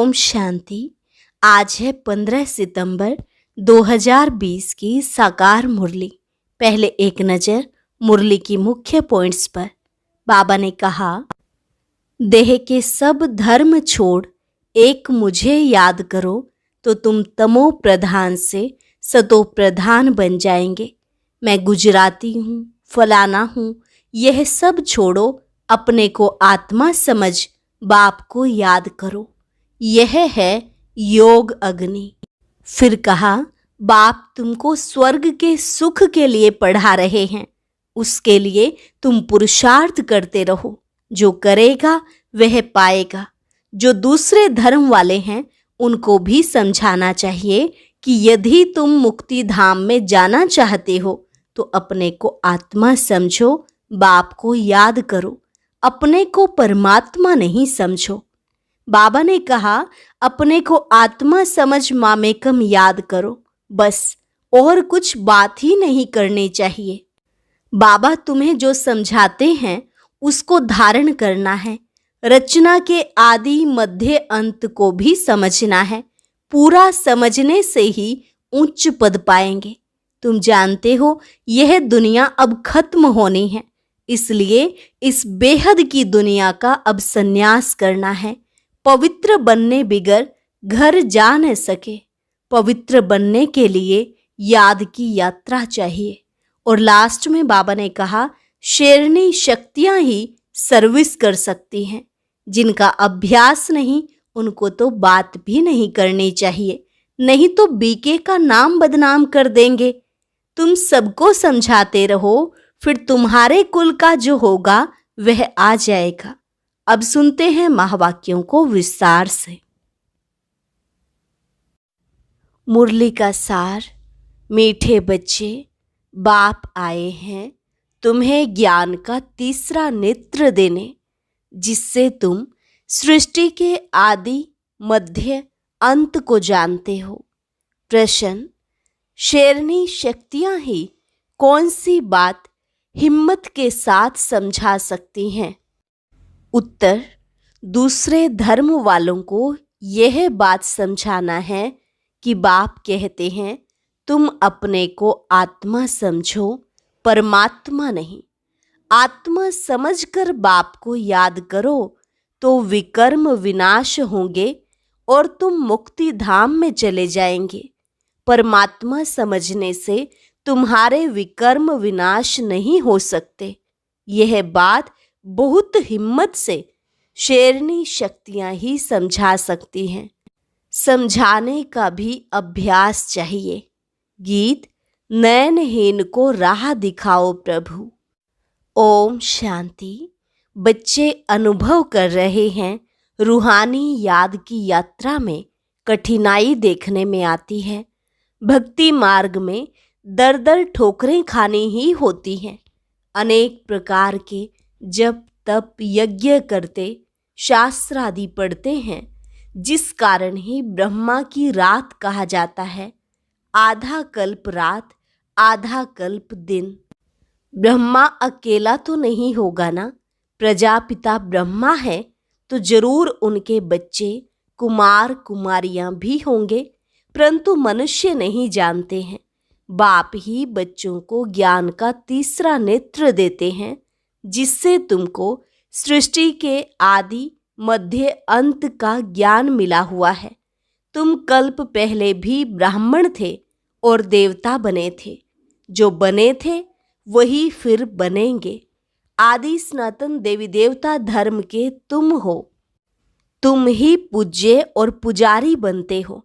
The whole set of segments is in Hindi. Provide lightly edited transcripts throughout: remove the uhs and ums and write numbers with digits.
ओम शांति। आज है 15 सितंबर 2020 की साकार मुरली। पहले एक नज़र मुरली की मुख्य पॉइंट्स पर। बाबा ने कहा, देह के सब धर्म छोड़ एक मुझे याद करो तो तुम तमो प्रधान से सतो प्रधान बन जाएंगे। मैं गुजराती हूँ, फलाना हूँ, यह सब छोड़ो, अपने को आत्मा समझ बाप को याद करो। यह है योग अग्नि। फिर कहा, बाप तुमको स्वर्ग के सुख के लिए पढ़ा रहे हैं, उसके लिए तुम पुरुषार्थ करते रहो। जो करेगा वह पाएगा। जो दूसरे धर्म वाले हैं उनको भी समझाना चाहिए कि यदि तुम मुक्ति धाम में जाना चाहते हो तो अपने को आत्मा समझो, बाप को याद करो, अपने को परमात्मा नहीं समझो। बाबा ने कहा, अपने को आत्मा समझ मामेकम याद करो, बस और कुछ बात ही नहीं करनी चाहिए। बाबा तुम्हें जो समझाते हैं उसको धारण करना है। रचना के आदि मध्य अंत को भी समझना है। पूरा समझने से ही उच्च पद पाएंगे। तुम जानते हो यह दुनिया अब खत्म होनी है, इसलिए इस बेहद की दुनिया का अब संन्यास करना है। पवित्र बनने बिगर घर जा न सके। पवित्र बनने के लिए याद की यात्रा चाहिए। और लास्ट में बाबा ने कहा, शेरनी शक्तियां ही सर्विस कर सकती हैं। जिनका अभ्यास नहीं उनको तो बात भी नहीं करनी चाहिए, नहीं तो बीके का नाम बदनाम कर देंगे। तुम सबको समझाते रहो, फिर तुम्हारे कुल का जो होगा वह आ जाएगा। अब सुनते हैं महावाक्यों को विस्तार से। मुरली का सार। मीठे बच्चे, बाप आए हैं तुम्हें ज्ञान का तीसरा नेत्र देने, जिससे तुम सृष्टि के आदि मध्य अंत को जानते हो। प्रश्न, शेरनी शक्तियां ही कौन सी बात हिम्मत के साथ समझा सकती हैं? उत्तर, दूसरे धर्म वालों को यह बात समझाना है कि बाप कहते हैं तुम अपने को आत्मा समझो, परमात्मा नहीं। आत्मा समझकर बाप को याद करो तो विकर्म विनाश होंगे और तुम मुक्ति धाम में चले जाएंगे। परमात्मा समझने से तुम्हारे विकर्म विनाश नहीं हो सकते। यह बात बहुत हिम्मत से शेरनी शक्तियां ही समझा सकती हैं। समझाने का भी अभ्यास चाहिए। गीत, नयनहीन को राह दिखाओ प्रभु। ओम शांति। बच्चे अनुभव कर रहे हैं रूहानी याद की यात्रा में कठिनाई देखने में आती है। भक्ति मार्ग में दर दर ठोकरें खानी ही होती हैं। अनेक प्रकार के जप तप यज्ञ करते, शास्त्र आदि पढ़ते हैं, जिस कारण ही ब्रह्मा की रात कहा जाता है। आधा कल्प रात, आधा कल्प दिन। ब्रह्मा अकेला तो नहीं होगा ना। प्रजापिता ब्रह्मा है तो जरूर उनके बच्चे कुमार कुमारियां भी होंगे, परंतु मनुष्य नहीं जानते हैं। बाप ही बच्चों को ज्ञान का तीसरा नेत्र देते हैं, जिससे तुमको सृष्टि के आदि मध्य अंत का ज्ञान मिला हुआ है। तुम कल्प पहले भी ब्राह्मण थे और देवता बने थे। जो बने थे वही फिर बनेंगे। आदि सनातन देवी देवता धर्म के तुम हो। तुम ही पूज्य और पुजारी बनते हो।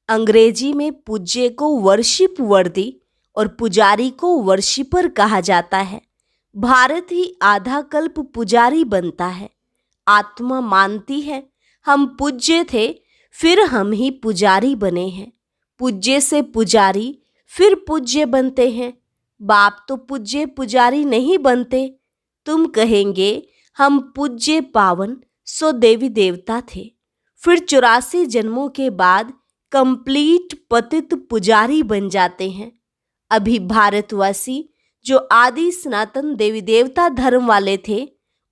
अंग्रेजी में पूज्य को वर्शिप वर्दी और पुजारी को वर्शिपर कहा जाता है। भारत ही आधा कल्प पुजारी बनता है। आत्मा मानती है हम पूज्य थे, फिर हम ही पुजारी बने हैं। पूज्य से पुजारी, फिर पूज्य बनते हैं। बाप तो पूज्य पुजारी नहीं बनते। तुम कहेंगे हम पूज्य पावन सो देवी देवता थे, फिर 84 जन्मों के बाद कंप्लीट पतित पुजारी बन जाते हैं। अभी भारतवासी जो आदि सनातन देवी देवता धर्म वाले थे,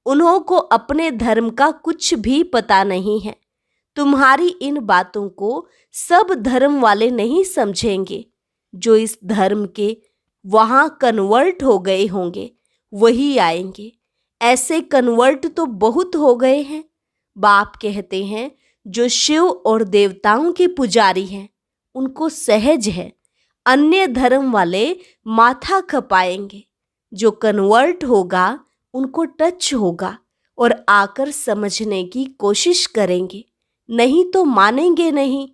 उन्हों को अपने धर्म का कुछ भी पता नहीं है। तुम्हारी इन बातों को सब धर्म वाले नहीं समझेंगे। जो इस धर्म के वहां कन्वर्ट हो गए होंगे वही आएंगे। ऐसे कन्वर्ट तो बहुत हो गए हैं। बाप कहते हैं जो शिव और देवताओं के पुजारी हैं उनको सहज है, अन्य धर्म वाले माथा खपाएंगे। जो कन्वर्ट होगा उनको टच होगा और आकर समझने की कोशिश करेंगे, नहीं तो मानेंगे नहीं।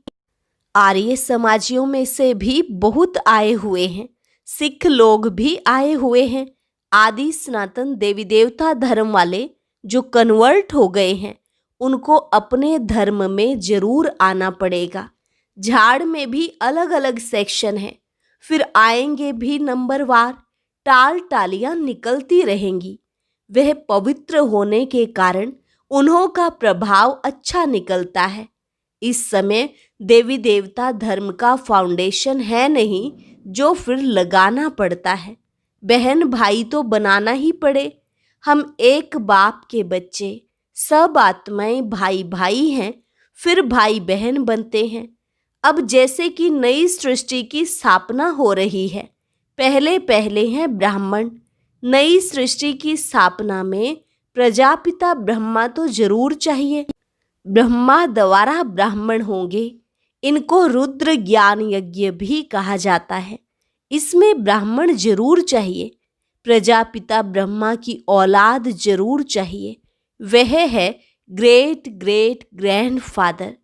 आर्य समाजियों में से भी बहुत आए हुए हैं, सिख लोग भी आए हुए हैं। आदि सनातन देवी देवता धर्म वाले जो कन्वर्ट हो गए हैं उनको अपने धर्म में जरूर आना पड़ेगा। झाड़ में भी अलग अलग सेक्शन है, फिर आएंगे भी नंबरवार। टाल टालियां निकलती रहेंगी। वह पवित्र होने के कारण उन्हों का प्रभाव अच्छा निकलता है। इस समय देवी देवता धर्म का फाउंडेशन है नहीं जो फिर लगाना पड़ता है। बहन भाई तो बनाना ही पड़े। हम एक बाप के बच्चे, सब आत्माएं भाई भाई हैं, फिर भाई बहन बनते हैं। अब जैसे कि नई सृष्टि की स्थापना हो रही है, पहले पहले हैं ब्राह्मण। नई सृष्टि की स्थापना में प्रजापिता ब्रह्मा तो जरूर चाहिए। ब्रह्मा द्वारा ब्राह्मण होंगे। इनको रुद्र ज्ञान यज्ञ भी कहा जाता है। इसमें ब्राह्मण जरूर चाहिए। प्रजापिता ब्रह्मा की औलाद जरूर चाहिए। वह है ग्रेट ग्रेट ग्रैंडफादर।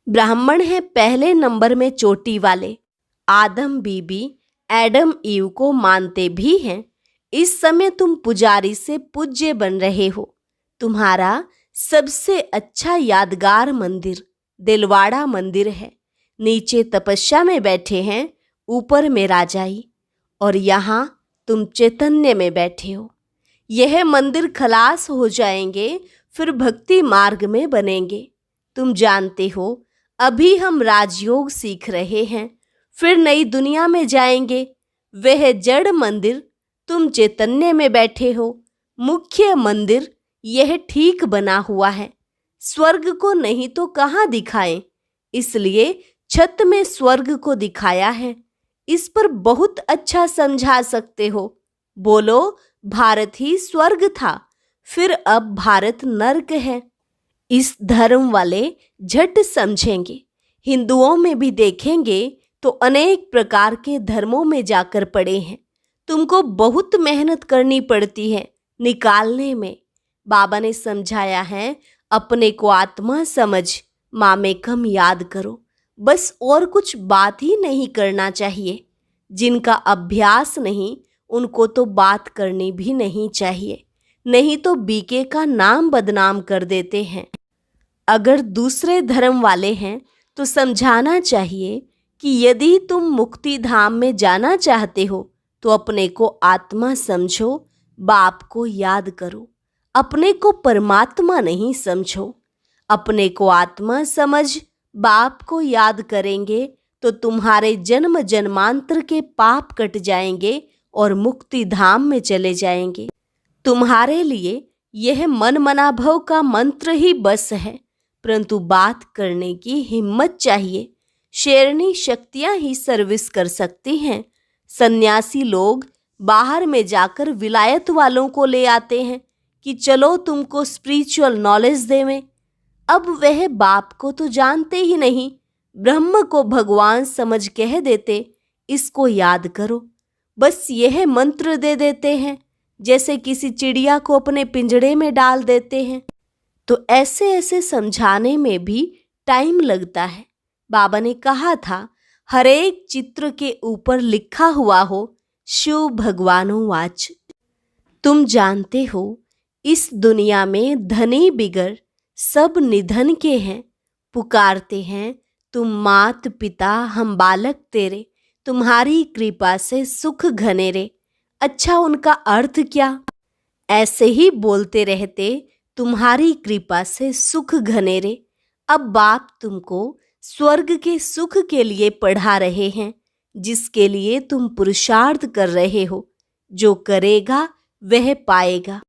ब्राह्मण है पहले नंबर में चोटी वाले। आदम बीबी एडम ईव को मानते भी हैं। इस समय तुम पुजारी से पूज्य बन रहे हो। तुम्हारा सबसे अच्छा यादगार मंदिर दिलवाड़ा मंदिर है। नीचे तपस्या में बैठे हैं, ऊपर में राजाई, और यहाँ तुम चैतन्य में बैठे हो। यह मंदिर खलास हो जाएंगे, फिर भक्ति मार्ग में बनेंगे। तुम जानते हो अभी हम राजयोग सीख रहे हैं, फिर नई दुनिया में जाएंगे। वह जड़ मंदिर, तुम चैतन्य में बैठे हो। मुख्य मंदिर यह ठीक बना हुआ है। स्वर्ग को नहीं तो कहाँ दिखाएं, इसलिए छत में स्वर्ग को दिखाया है। इस पर बहुत अच्छा समझा सकते हो। बोलो भारत ही स्वर्ग था, फिर अब भारत नर्क है। इस धर्म वाले झट समझेंगे। हिंदुओं में भी देखेंगे तो अनेक प्रकार के धर्मों में जाकर पड़े हैं। तुमको बहुत मेहनत करनी पड़ती है निकालने में। बाबा ने समझाया है अपने को आत्मा समझ, मामेकम याद करो। बस और कुछ बात ही नहीं करना चाहिए। जिनका अभ्यास नहीं उनको तो बात करनी भी नहीं चाहिए, नहीं तो बीके का नाम बदनाम कर देते हैं। अगर दूसरे धर्म वाले हैं तो समझाना चाहिए कि यदि तुम मुक्ति धाम में जाना चाहते हो तो अपने को आत्मा समझो, बाप को याद करो। अपने को परमात्मा नहीं समझो। अपने को आत्मा समझ बाप को याद करेंगे तो तुम्हारे जन्म जन्मांतर के पाप कट जाएंगे और मुक्ति धाम में चले जाएंगे। तुम्हारे लिए यह मन मनाभव का मंत्र ही बस है, परंतु बात करने की हिम्मत चाहिए। शेरनी शक्तियां ही सर्विस कर सकती हैं। सन्यासी लोग बाहर में जाकर विलायत वालों को ले आते हैं कि चलो तुमको स्पिरिचुअल नॉलेज देवें। अब वह बाप को तो जानते ही नहीं, ब्रह्म को भगवान समझ कह देते इसको याद करो। बस यह मंत्र दे देते हैं, जैसे किसी चिड़िया को अपने पिंजड़े में डाल देते हैं। तो ऐसे ऐसे समझाने में भी टाइम लगता है। बाबा ने कहा था हर एक चित्र के ऊपर लिखा हुआ हो शिव भगवानो वाच। तुम जानते हो इस दुनिया में धनी बिगर सब निधन के हैं। पुकारते हैं तुम मात पिता हम बालक तेरे, तुम्हारी कृपा से सुख घनेरे। अच्छा उनका अर्थ क्या? ऐसे ही बोलते रहते तुम्हारी कृपा से सुख घनेरे। अब बाप तुमको स्वर्ग के सुख के लिए पढ़ा रहे हैं, जिसके लिए तुम पुरुषार्थ कर रहे हो। जो करेगा वह पाएगा।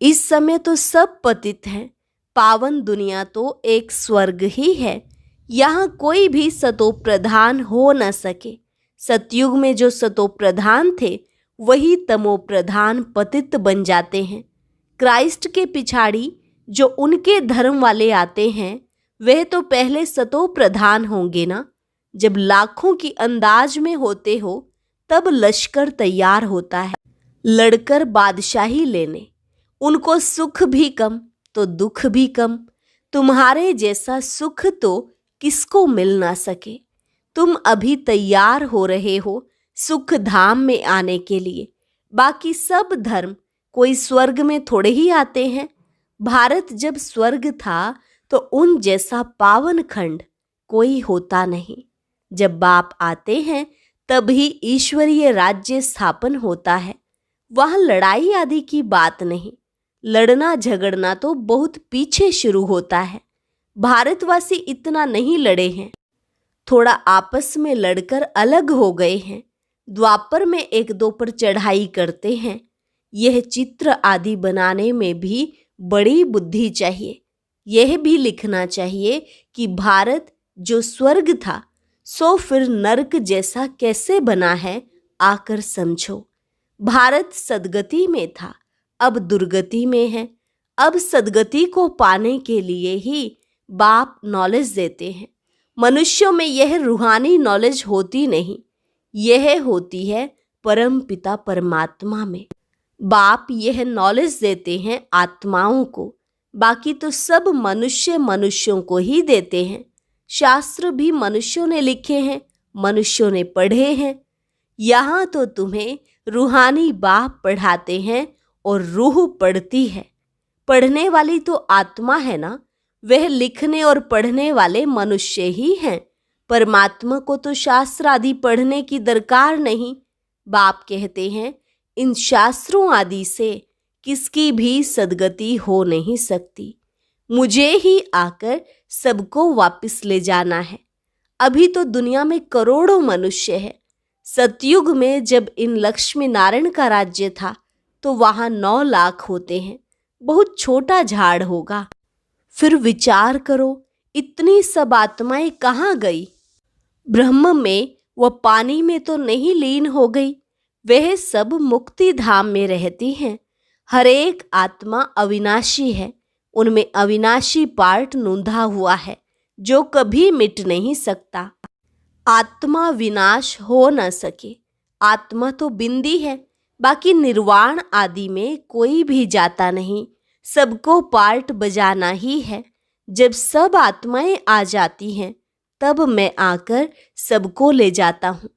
इस समय तो सब पतित हैं, पावन दुनिया तो एक स्वर्ग ही है। यहाँ कोई भी सतो प्रधान हो न सके। सतयुग में जो सतो प्रधान थे वही तमो प्रधान पतित बन जाते हैं। क्राइस्ट के पिछाड़ी जो उनके धर्म वाले आते हैं वह तो पहले सतो प्रधान होंगे ना। जब लाखों की अंदाज में होते हो तब लश्कर तैयार होता है लड़कर बादशाही लेने। उनको सुख भी कम तो दुख भी कम। तुम्हारे जैसा सुख तो किसको मिल ना सके। तुम अभी तैयार हो रहे हो सुख धाम में आने के लिए। बाकी सब धर्म कोई स्वर्ग में थोड़े ही आते हैं। भारत जब स्वर्ग था तो उन जैसा पावन खंड कोई होता नहीं। जब बाप आते हैं तभी ईश्वरीय राज्य स्थापन होता है। वहाँ लड़ाई आदि की बात नहीं। लड़ना झगड़ना तो बहुत पीछे शुरू होता है। भारतवासी इतना नहीं लड़े हैं, थोड़ा आपस में लड़कर अलग हो गए हैं। द्वापर में एक दो पर चढ़ाई करते हैं। यह चित्र आदि बनाने में भी बड़ी बुद्धि चाहिए। यह भी लिखना चाहिए कि भारत जो स्वर्ग था सो फिर नरक जैसा कैसे बना है, आकर समझो। भारत सदगति में था, अब दुर्गति में है। अब सदगति को पाने के लिए ही बाप नॉलेज देते हैं। मनुष्यों में यह रूहानी नॉलेज होती नहीं, यह होती है परम पिता परमात्मा में। बाप यह नॉलेज देते हैं आत्माओं को, बाकी तो सब मनुष्य मनुष्यों को ही देते हैं। शास्त्र भी मनुष्यों ने लिखे हैं, मनुष्यों ने पढ़े हैं। यहाँ तो तुम्हें रूहानी बाप पढ़ाते हैं और रूह पढ़ती है। पढ़ने वाली तो आत्मा है ना, वह लिखने और पढ़ने वाले मनुष्य ही हैं। परमात्मा को तो शास्त्र आदि पढ़ने की दरकार नहीं। बाप कहते हैं इन शास्त्रों आदि से किसकी भी सदगति हो नहीं सकती। मुझे ही आकर सबको वापस ले जाना है। अभी तो दुनिया में करोड़ों मनुष्य है। सतयुग में जब इन लक्ष्मी नारायण का राज्य था तो वहाँ 9 लाख होते हैं। बहुत छोटा झाड़ होगा। फिर विचार करो इतनी सब आत्माएं कहाँ गई। ब्रह्म में व पानी में तो नहीं लीन हो गई, वह सब मुक्ति धाम में रहती हैं। हर एक आत्मा अविनाशी है, उनमें अविनाशी पार्ट नूंधा हुआ है जो कभी मिट नहीं सकता। आत्मा विनाश हो न सके। आत्मा तो बिंदी है, बाकी निर्वाण आदि में कोई भी जाता नहीं। सबको पार्ट बजाना ही है। जब सब आत्माएं आ जाती हैं तब मैं आकर सबको ले जाता हूँ।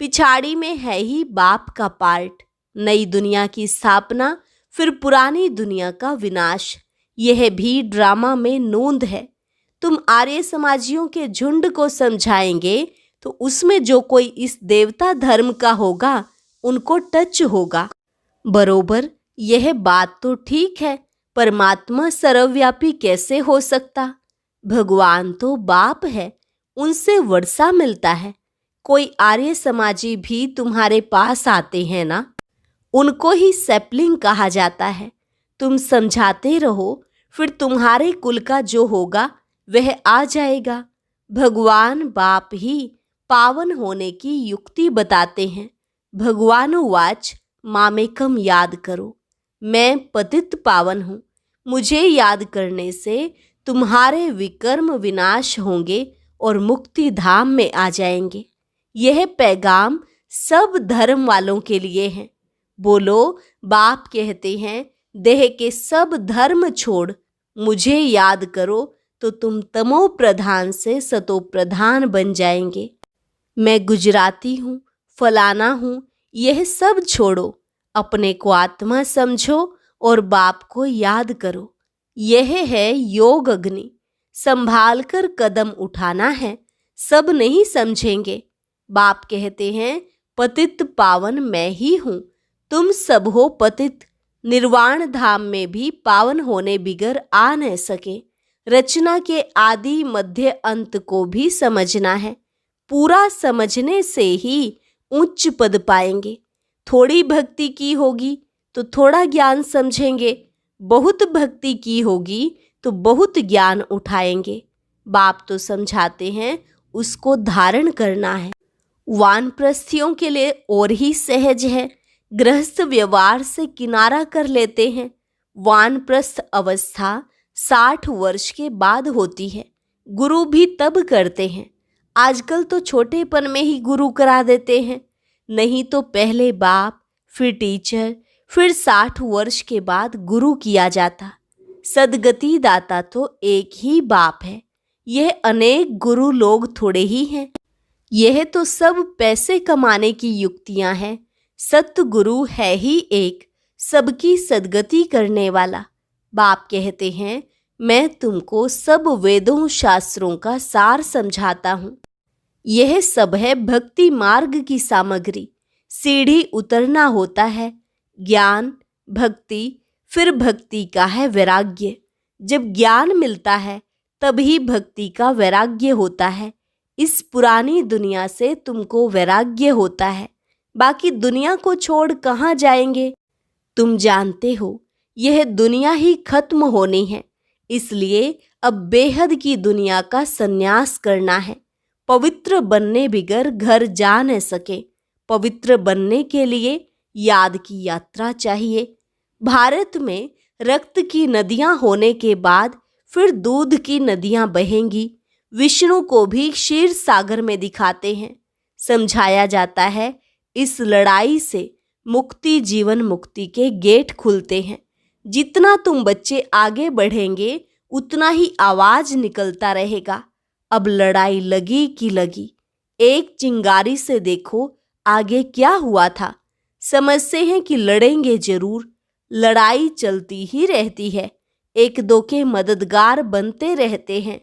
पिछाड़ी में है ही बाप का पार्ट। नई दुनिया की स्थापना, फिर पुरानी दुनिया का विनाश, यह भी ड्रामा में नोंद है। तुम आर्य समाजियों के झुंड को समझाएंगे तो उसमें जो कोई इस देवता धर्म का होगा उनको टच होगा। बरोबर, यह बात तो ठीक है। परमात्मा सर्वव्यापी कैसे हो सकता? भगवान तो बाप है, उनसे वर्षा मिलता है। कोई आर्य समाजी भी तुम्हारे पास आते हैं ना, उनको ही सैपलिंग कहा जाता है। तुम समझाते रहो, फिर तुम्हारे कुल का जो होगा वह आ जाएगा। भगवान बाप ही पावन होने की युक्ति बताते हैं। भगवान वाच मामेकम याद करो, मैं पतित पावन हूँ। मुझे याद करने से तुम्हारे विकर्म विनाश होंगे और मुक्ति धाम में आ जाएंगे। यह पैगाम सब धर्म वालों के लिए है। बोलो, बाप कहते हैं देह के सब धर्म छोड़ मुझे याद करो तो तुम तमो प्रधान से सतो प्रधान बन जाएंगे। मैं गुजराती हूँ, फलाना हूँ, यह सब छोड़ो। अपने को आत्मा समझो और बाप को याद करो। यह है योग अग्नि। संभाल कर कदम उठाना है, सब नहीं समझेंगे। बाप कहते हैं पतित पावन मैं ही हूँ, तुम सब हो पतित। निर्वाण धाम में भी पावन होने बिगर आ न सके। रचना के आदि मध्य अंत को भी समझना है। पूरा समझने से ही उच्च पद पाएंगे। थोड़ी भक्ति की होगी तो थोड़ा ज्ञान समझेंगे, बहुत भक्ति की होगी तो बहुत ज्ञान उठाएंगे। बाप तो समझाते हैं उसको धारण करना है। वानप्रस्थियों के लिए और ही सहज है, गृहस्थ व्यवहार से किनारा कर लेते हैं। वानप्रस्थ अवस्था 60 वर्ष के बाद होती है। गुरु भी तब करते हैं। आजकल तो छोटेपन में ही गुरु करा देते हैं, नहीं तो पहले बाप, फिर टीचर, फिर 60 वर्ष के बाद गुरु किया जाता। सदगति दाता तो एक ही बाप है। यह अनेक गुरु लोग थोड़े ही हैं। यह तो सब पैसे कमाने की युक्तियां हैं। सतगुरु है ही एक, सबकी सदगति करने वाला। बाप कहते हैं, मैं तुमको सब वेदों शास्त्रों का सार समझाता हूँ। यह सब है भक्ति मार्ग की सामग्री। सीढ़ी उतरना होता है। ज्ञान, भक्ति, फिर भक्ति का है वैराग्य। जब ज्ञान मिलता है तभी भक्ति का वैराग्य होता है। इस पुरानी दुनिया से तुमको वैराग्य होता है। बाकी दुनिया को छोड़ कहाँ जाएंगे? तुम जानते हो यह दुनिया ही खत्म होनी है, इसलिए अब बेहद की दुनिया का संन्यास करना है। पवित्र बनने बिगर घर जा न सके। पवित्र बनने के लिए याद की यात्रा चाहिए। भारत में रक्त की नदियां होने के बाद फिर दूध की नदियां बहेंगी। विष्णु को भी क्षीर सागर में दिखाते हैं। समझाया जाता है इस लड़ाई से मुक्ति, जीवन मुक्ति के गेट खुलते हैं। जितना तुम बच्चे आगे बढ़ेंगे उतना ही आवाज निकलता रहेगा। अब लड़ाई लगी कि लगी। एक चिंगारी से देखो आगे क्या हुआ था। समझते हैं कि लड़ेंगे जरूर। लड़ाई चलती ही रहती है। एक दो के मददगार बनते रहते हैं।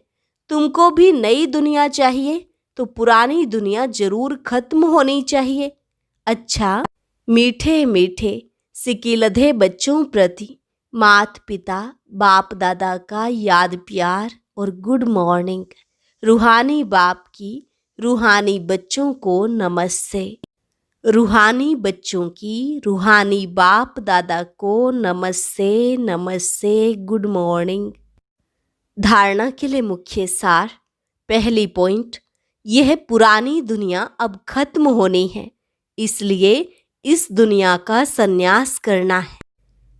तुमको भी नई दुनिया चाहिए तो पुरानी दुनिया जरूर खत्म होनी चाहिए। अच्छा, मीठे मीठे सिकिलधे बच्चों प्रति मात पिता बाप दादा का याद प्यार और गुड मॉर्निंग। रूहानी बाप की रूहानी बच्चों को नमस्ते। रूहानी बच्चों की रूहानी बाप दादा को नमस्ते नमस्ते, गुड मॉर्निंग। धारणा के लिए मुख्य सार। पहली पॉइंट, यह पुरानी दुनिया अब खत्म होनी है, इसलिए इस दुनिया का संन्यास करना है।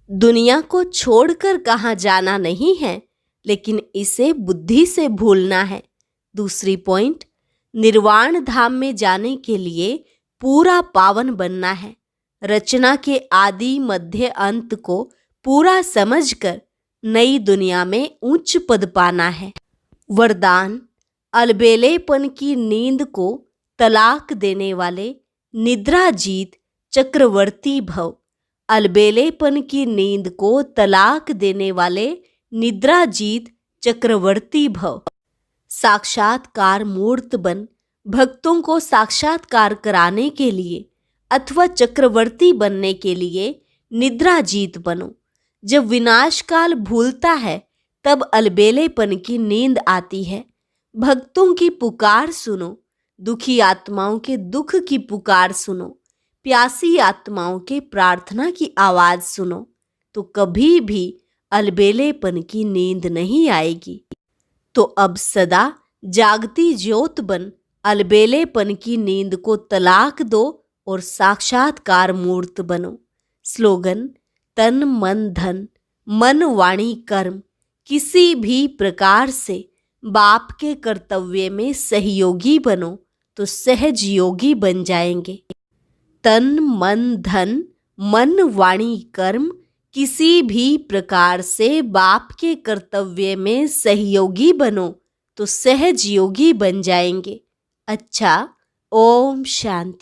दुनिया को छोड़कर कहाँ जाना नहीं है, लेकिन इसे बुद्धि से भूलना है। दूसरी पॉइंट, निर्वाण धाम में जाने के लिए पूरा पावन बनना है। रचना के आदि मध्य अंत को पूरा समझकर नई दुनिया में उच्च पद पाना है। वरदान, अलबेलेपन की नींद को तलाक देने वाले निद्रा जीत चक्रवर्ती भव। अलबेलेपन की नींद को तलाक देने वाले निद्रा जीत चक्रवर्ती भव। साक्षात्कार मूर्त बन भक्तों को साक्षात्कार कराने के लिए अथवा चक्रवर्ती बनने के लिए निद्रा जीत बनो। जब विनाश काल भूलता है तब अलबेलेपन की नींद आती है। भक्तों की पुकार सुनो। दुखी आत्माओं के दुख की पुकार सुनो। प्यासी आत्माओं के प्रार्थना की आवाज सुनो, तो कभी भी अलबेलेपन की नींद नहीं आएगी। तो अब सदा जागती ज्योत बन अलबेलेपन की नींद को तलाक दो और साक्षात्कार मूर्त बनो। स्लोगन, तन मन धन, मन वाणी कर्म किसी भी प्रकार से बाप के कर्तव्य में सहयोगी बनो तो सहज योगी बन जाएंगे। तन मन धन, मन वाणी कर्म किसी भी प्रकार से बाप के कर्तव्य में सहयोगी बनो तो सहज योगी बन जाएंगे। अच्छा, ओम शांति।